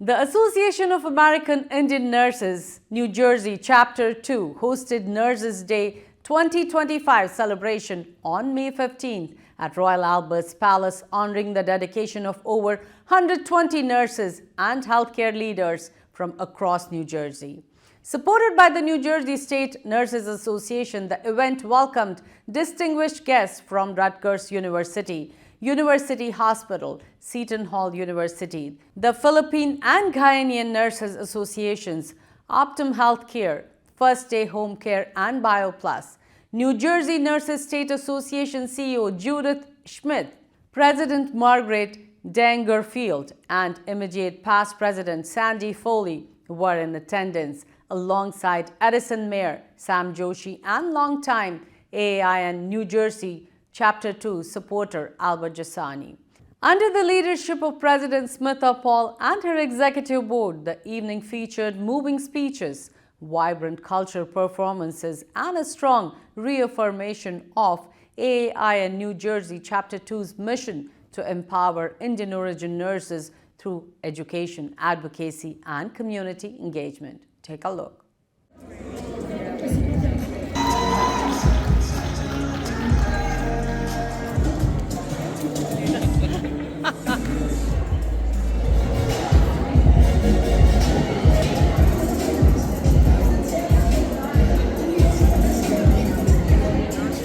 The Association of American Indian Nurses, New Jersey, Chapter 2, hosted Nurses Day 2025 celebration on May 15th at Royal Albert's Palace, honoring the dedication of over 120 nurses and healthcare leaders from across New Jersey. Supported by the New Jersey State Nurses Association, the event welcomed distinguished guests from Rutgers University, University Hospital, Seton Hall University, the Philippine and Ghanaian Nurses Associations, Optum Healthcare, First Day Home Care and BioPlus, New Jersey Nurses State Association CEO Judith, Schmidt, President Margaret Daingerfield, and immediate past President Sandy Foley were in attendance, alongside Edison Mayor Sam Joshi and longtime AAIN-NJ2 Chapter 2 supporter Albert Jasani. Under the leadership of President Smitha Paul and her executive board, the evening featured moving speeches, vibrant cultural performances, and a strong reaffirmation of AAIN-NJ2 Chapter 2's mission to empower Indian origin nurses through education, advocacy, and community engagement. Take a look.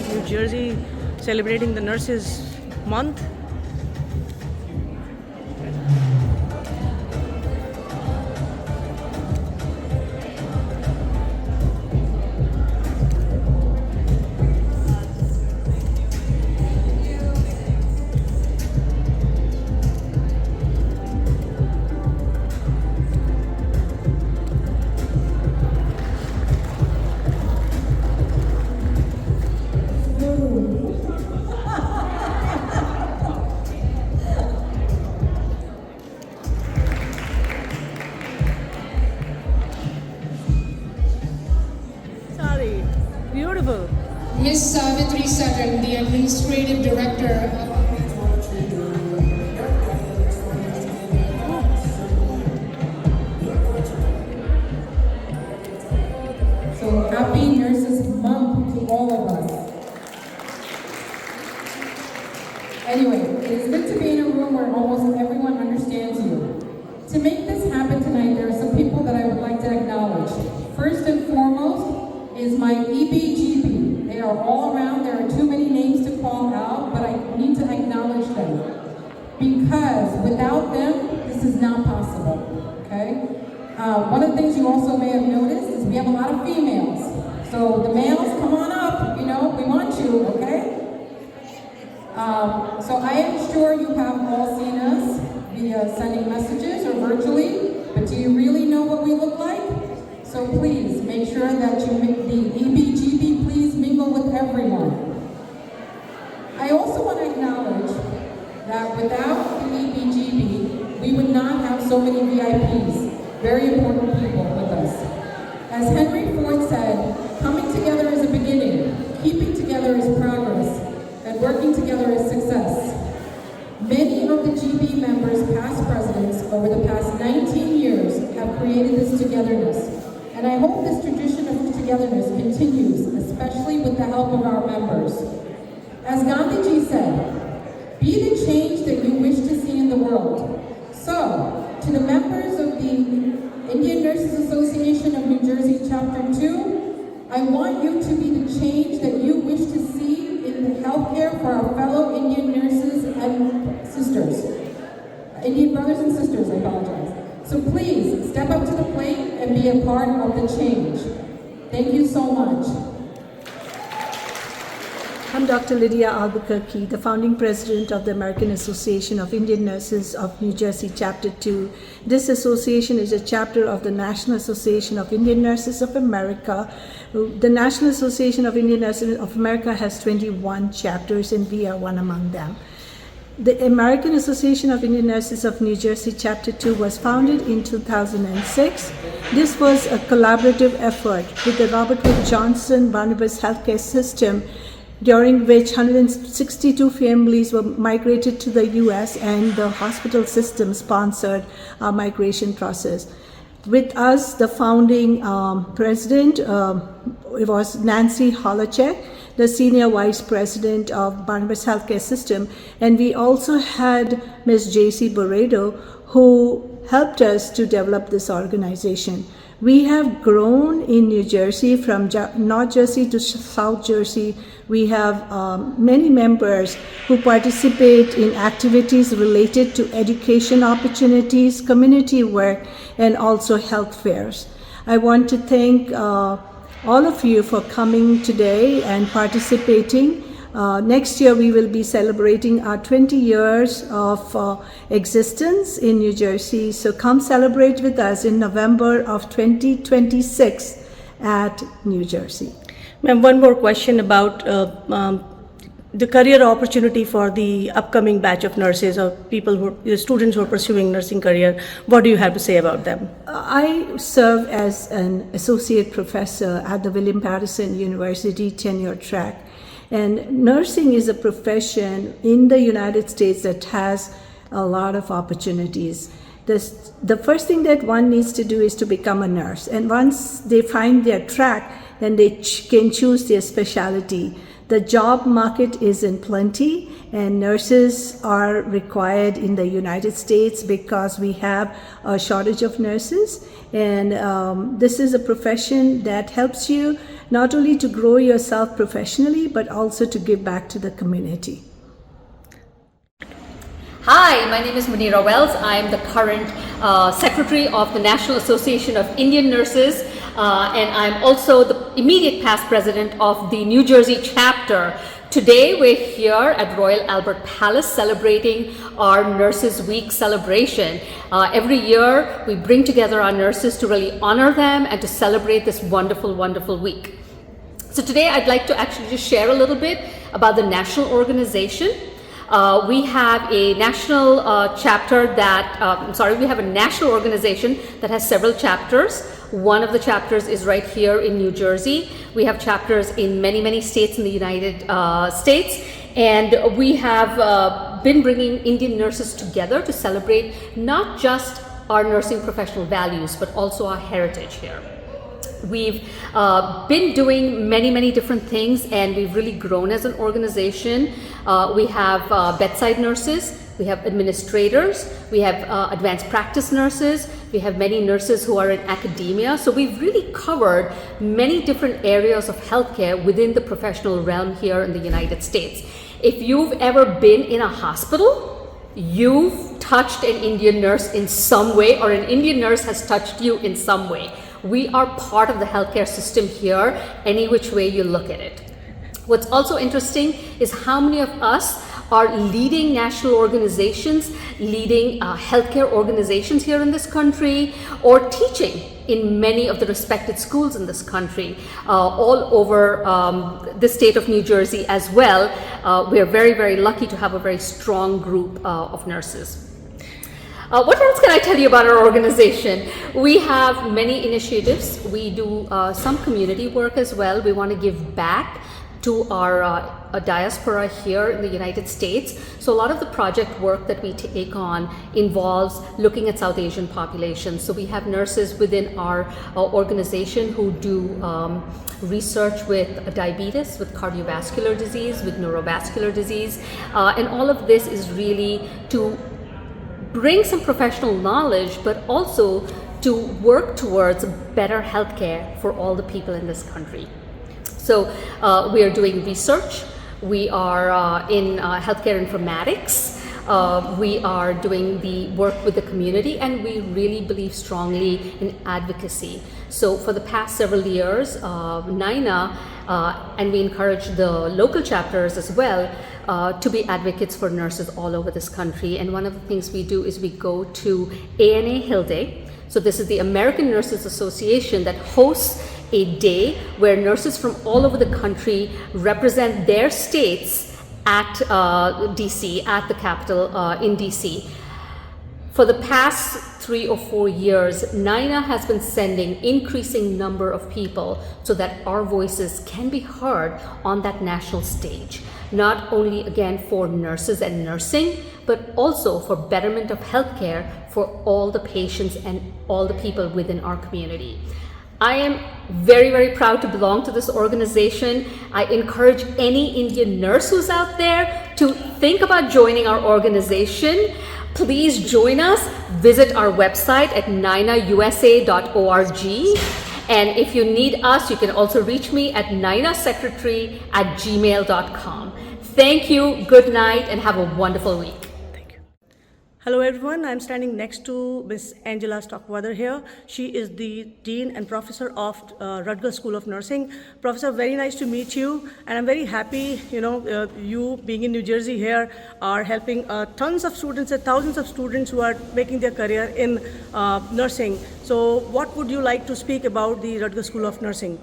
New Jersey celebrating the Nurses Month. Beautiful. Ms. Savitri Saran, the Administrative Director of So happy Nurses Month to all of us. Anyway, it is good to be in a room where almost everyone understands you. To make this happen tonight, there are some people that I would like to acknowledge. First and foremost is my EBGB. They are all around. There are too many names to call out, but I need to acknowledge them. Because without them, this is not possible, okay? One of the things you also may have noticed is we have a lot of females. So the males, come on up, we want you, okay? So I am sure you have all seen us via sending messages or virtually, but do you really know what we look like? So please make sure that you make the EBGB, please mingle with everyone. I also want to acknowledge that without the EBGB, we would not have so many VIPs, very important people with us. As Henry Ford said, coming together is a beginning, keeping together is progress, and working together is success. Many of the GB members, past presidents, over the past 19 years have created this togetherness. And I hope this tradition of togetherness continues, especially with the help of our members. As Gandhiji said, be the change that you wish to see in the world. So, to the members of the Indian Nurses Association of New Jersey Chapter 2, I want you to be the change that you wish to see in the healthcare for our fellow Indian nurses and sisters. Indian brothers and sisters, I apologize. So please, step up to the plate and be a part of the change. Thank you so much. I'm Dr. Lydia Albuquerque, the founding president of the American Association of Indian Nurses of New Jersey, Chapter 2. This association is a chapter of the National Association of Indian Nurses of America. The National Association of Indian Nurses of America has 21 chapters, and we are one among them. The American Association of Indian Nurses of New Jersey Chapter 2 was founded in 2006. This was a collaborative effort with the Robert Wood Johnson Barnabas Healthcare System during which 162 families were migrated to the US, and the hospital system sponsored our migration process. With us, the founding president, it was Nancy Holacek, the senior vice president of Rutgers Healthcare System, and we also had Ms. J.C. Boredo, who helped us to develop this organization. We have grown in New Jersey from North Jersey to South Jersey. We have many members who participate in activities related to education opportunities, community work, and also health fairs. I want to thank all of you for coming today and participating. Next year we will be celebrating our 20 years of existence in New Jersey. So come celebrate with us in November of 2026 at New Jersey. Ma'am, one more question about the career opportunity for the upcoming batch of nurses or students who are pursuing nursing career. What do you have to say about them? I serve as an associate professor at the William Patterson University tenure track. And nursing is a profession in the United States that has a lot of opportunities. The first thing that one needs to do is to become a nurse. And once they find their track, then they can choose their specialty. The job market is in plenty, and nurses are required in the United States because we have a shortage of nurses. And this is a profession that helps you not only to grow yourself professionally, but also to give back to the community. Hi, my name is Munira Wells. I'm the current Secretary of the National Association of Indian Nurses, and I'm also the immediate past President of the New Jersey chapter. Today we're here at Royal Albert Palace celebrating our Nurses Week celebration. Every year we bring together our nurses to really honor them and to celebrate this wonderful, wonderful week. So today I'd like to actually just share a little bit about the national organization. We have a national chapter that, we have a national organization that has several chapters. One of the chapters is right here in New Jersey. We have chapters in many, many states in the United States. And we have been bringing Indian nurses together to celebrate not just our nursing professional values, but also our heritage here. We've been doing many, many different things, and we've really grown as an organization. We have bedside nurses, we have administrators, we have advanced practice nurses, we have many nurses who are in academia. So we've really covered many different areas of healthcare within the professional realm here in the United States. If you've ever been in a hospital, you've touched an Indian nurse in some way, or an Indian nurse has touched you in some way. We are part of the healthcare system here, any which way you look at it. What's also interesting is how many of us are leading national organizations, leading healthcare organizations here in this country, or teaching in many of the respected schools in this country, all over the state of New Jersey as well. We are very, very lucky to have a very strong group of nurses. What else can I tell you about our organization? We have many initiatives. We do some community work as well. We want to give back to our diaspora here in the United States. So a lot of the project work that we take on involves looking at South Asian populations. So we have nurses within our organization who do research with diabetes, with cardiovascular disease, with neurovascular disease. And all of this is really to bring some professional knowledge, but also to work towards better healthcare for all the people in this country. So we are doing research, we are in healthcare informatics, we are doing the work with the community, and we really believe strongly in advocacy. So for the past several years, NINA, and we encourage the local chapters as well, to be advocates for nurses all over this country. And one of the things we do is we go to ANA Hill Day. So this is the American Nurses Association that hosts a day where nurses from all over the country represent their states at DC, at the Capitol in DC. For the past 3 or 4 years, NINA has been sending increasing number of people so that our voices can be heard on that national stage. Not only again for nurses and nursing, but also for betterment of healthcare for all the patients and all the people within our community. I am very, very proud to belong to this organization. I encourage any Indian nurse who's out there to think about joining our organization. Please join us. Visit our website at ninausa.org. And if you need us, you can also reach me at ninasecretary@gmail.com. Thank you, good night, and have a wonderful week. Hello everyone, I'm standing next to Ms. Angela Stockwather here. She is the Dean and Professor of Rutgers School of Nursing. Professor, very nice to meet you, and I'm very happy, you being in New Jersey here are helping tons of students and thousands of students who are making their career in nursing. So what would you like to speak about the Rutgers School of Nursing?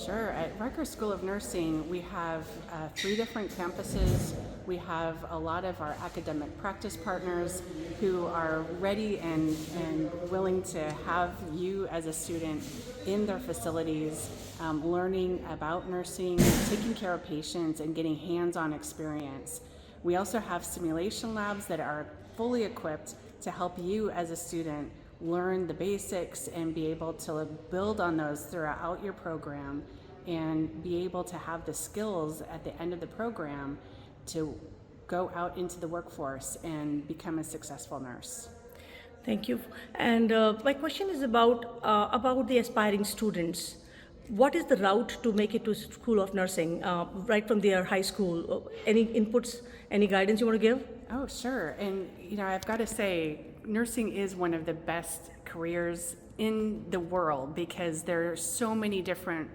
Sure. At Rutgers School of Nursing, we have 3 different campuses. We have a lot of our academic practice partners who are ready and willing to have you as a student in their facilities, learning about nursing, taking care of patients, and getting hands-on experience. We also have simulation labs that are fully equipped to help you as a student learn the basics and be able to build on those throughout your program and be able to have the skills at the end of the program to go out into the workforce and become a successful nurse. Thank you. And my question is about the aspiring students. What is the route to make it to School of Nursing, right from their high school? Any inputs, any guidance you want to give? Oh, sure. And I've got to say, nursing is one of the best careers in the world because there are so many different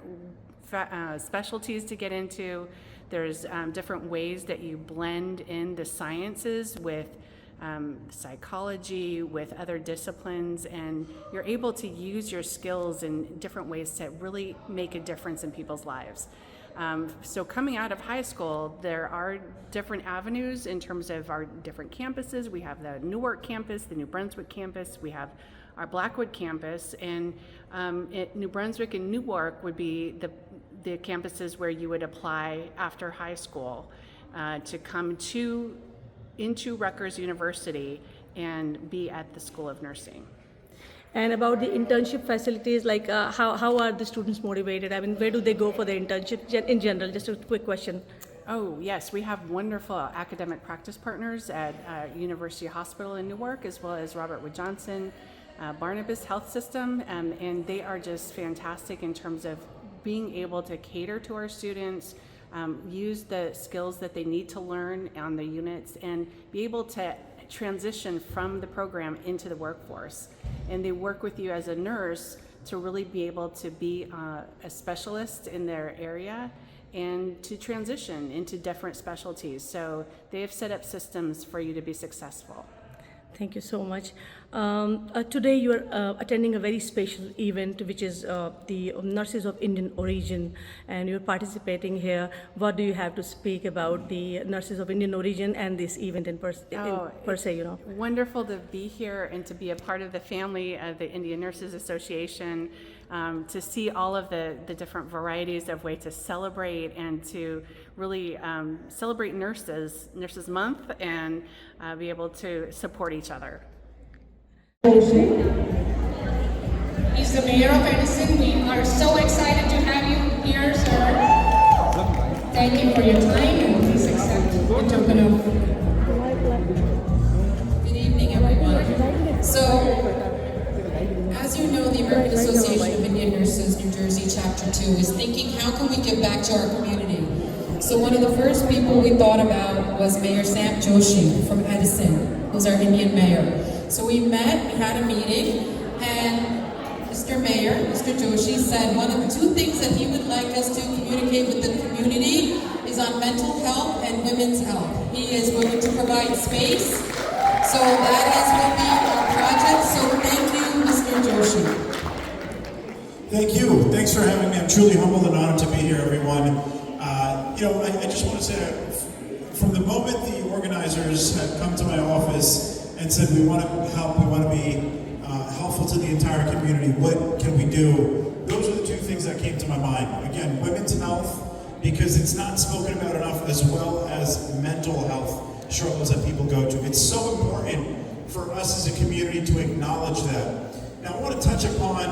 specialties to get into. There's different ways that you blend in the sciences with psychology, with other disciplines, and you're able to use your skills in different ways to really make a difference in people's lives. So coming out of high school, there are different avenues in terms of our different campuses. We have the Newark campus, the New Brunswick campus, we have our Blackwood campus, and New Brunswick and Newark would be the campuses where you would apply after high school to come into Rutgers University and be at the School of Nursing. And about the internship facilities, like how are the students motivated? I mean, where do they go for their internship in general? Just a quick question. Oh, yes, we have wonderful academic practice partners at University Hospital in Newark, as well as Robert Wood Johnson, Barnabas Health System, and they are just fantastic in terms of being able to cater to our students, use the skills that they need to learn on the units, and be able to transition from the program into the workforce. And they work with you as a nurse to really be able to be a specialist in their area and to transition into different specialties. So they have set up systems for you to be successful. Thank you so much. Today you are attending a very special event, which is the Nurses of Indian Origin, and you're participating here. What do you have to speak about the Nurses of Indian Origin and this event per se? Wonderful to be here and to be a part of the family of the Indian Nurses Association, to see all of the different varieties of ways to celebrate and to really celebrate Nurses Month and be able to support each other. He's the mayor of Edison. We are so excited to have you here, sir. Thank you for your time, and please accept the token of. Good evening, everyone. So, as you know, the American Association of Indian Nurses, New Jersey, Chapter 2, is thinking, how can we give back to our community? So one of the first people we thought about was Mayor Sam Joshi from Edison, who's our Indian mayor. So we met, we had a meeting, and Mr. Mayor, Mr. Joshi, said one of the 2 things that he would like us to communicate with the community is on mental health and women's health. He is willing to provide space, so that will be our project. So thank you, Mr. Joshi. Thank you. Thanks for having me. I'm truly humbled and honored to be here, everyone. I just want to say, from the moment the organizers had come to my office and said, we want to help, we want to be helpful to the entire community. What can we do? Those are the two things that came to my mind. Again, women's health, because it's not spoken about enough, as well as mental health struggles that people go to. It's so important for us as a community to acknowledge that. Now I want to touch upon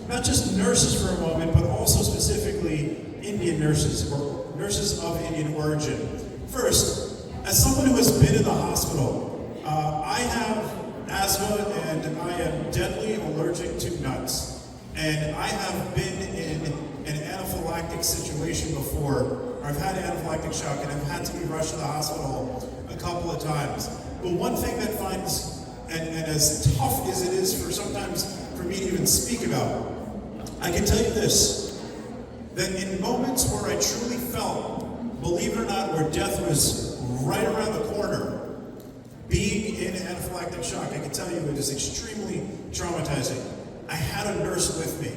not just nurses for a moment, but also specifically Indian nurses, or nurses of Indian origin. First, as someone who has been in the hospital, I have asthma and I am deadly allergic to nuts. And I have been in an anaphylactic situation before. I've had anaphylactic shock and I've had to be rushed to the hospital a couple of times. But one thing that finds, and as tough as it is for sometimes for me to even speak about, I can tell you this, that in moments where I truly felt, believe it or not, where death was right around the corner, being in anaphylactic shock, I can tell you it is extremely traumatizing. I had a nurse with me.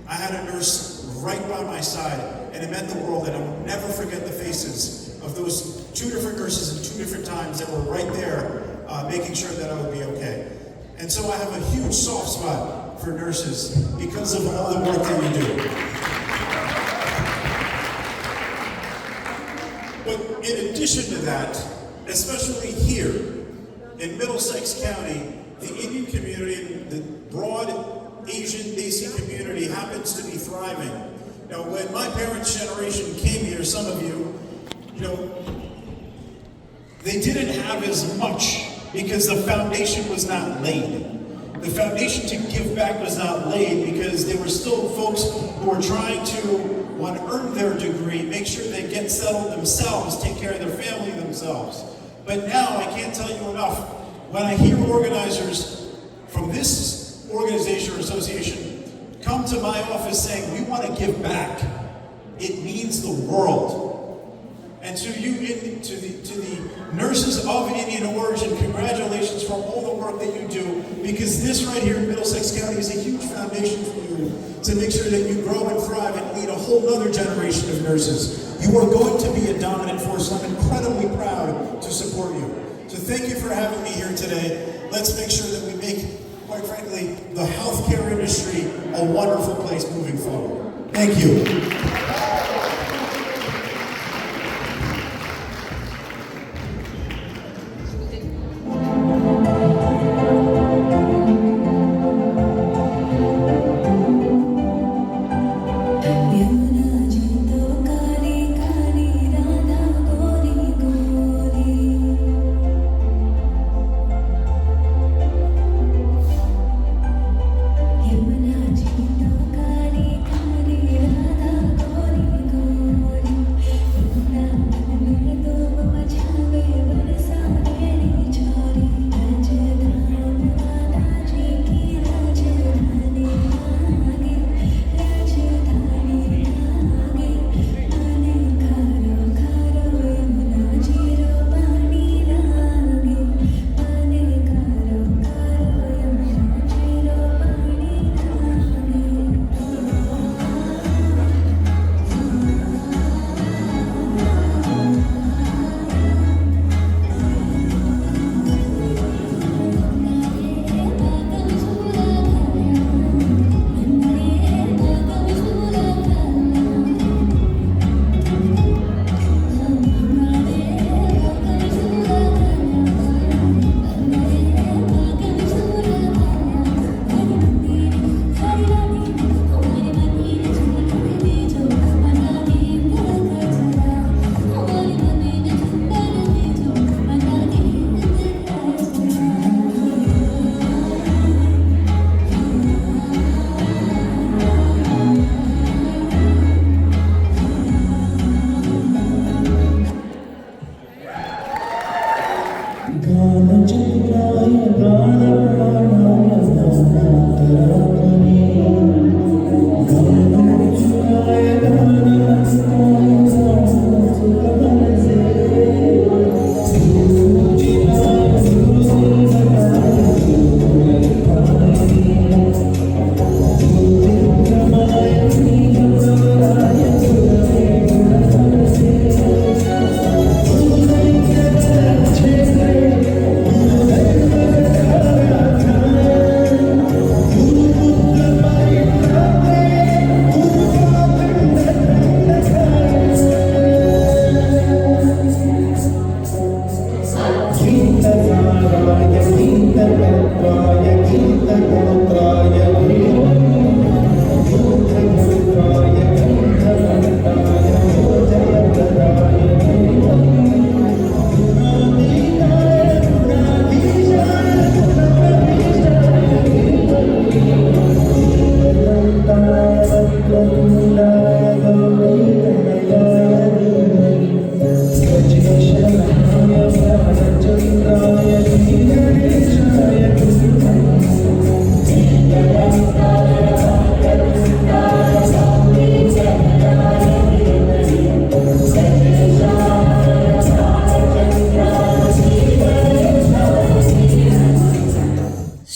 I had a nurse right by my side, and it meant the world, and I will never forget the faces of those two different nurses at two different times that were right there, making sure that I would be okay. And so I have a huge soft spot for nurses because of all the work that you do. But in addition to that, especially here in Middlesex County, the Indian community, the broad Asian Desi community happens to be thriving. Now, when my parents' generation came here, some of you, they didn't have as much because the foundation was not laid. The foundation to give back was not laid because there were still folks who were trying to, earn their degree, make sure they get settled themselves, take care of their family themselves. But now, I can't tell you enough, when I hear organizers from this organization or association come to my office saying, we want to give back, it means the world. And to the nurses of Indian origin, congratulations for all the work that you do, because this right here in Middlesex County is a huge foundation for you to make sure that you grow and thrive and lead a whole other generation of nurses. You are going to be a dominant force, and I'm incredibly proud to support you. So thank you for having me here today. Let's make sure that we make, quite frankly, the healthcare industry a wonderful place moving forward. Thank you.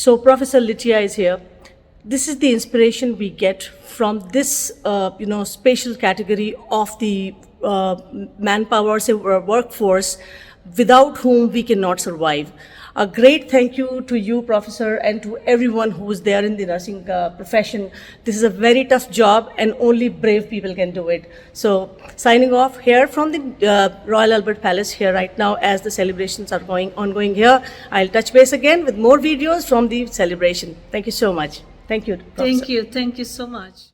So Professor Litya is here. This is the inspiration we get from this, spatial category of the manpower, workforce, without whom we cannot survive. A great thank you to you, Professor, and to everyone who is there in the nursing profession. This is a very tough job, and only brave people can do it. So, signing off here from the Royal Albert Palace here right now as the celebrations are ongoing here. I'll touch base again with more videos from the celebration. Thank you so much. Thank you, Professor. Thank you so much.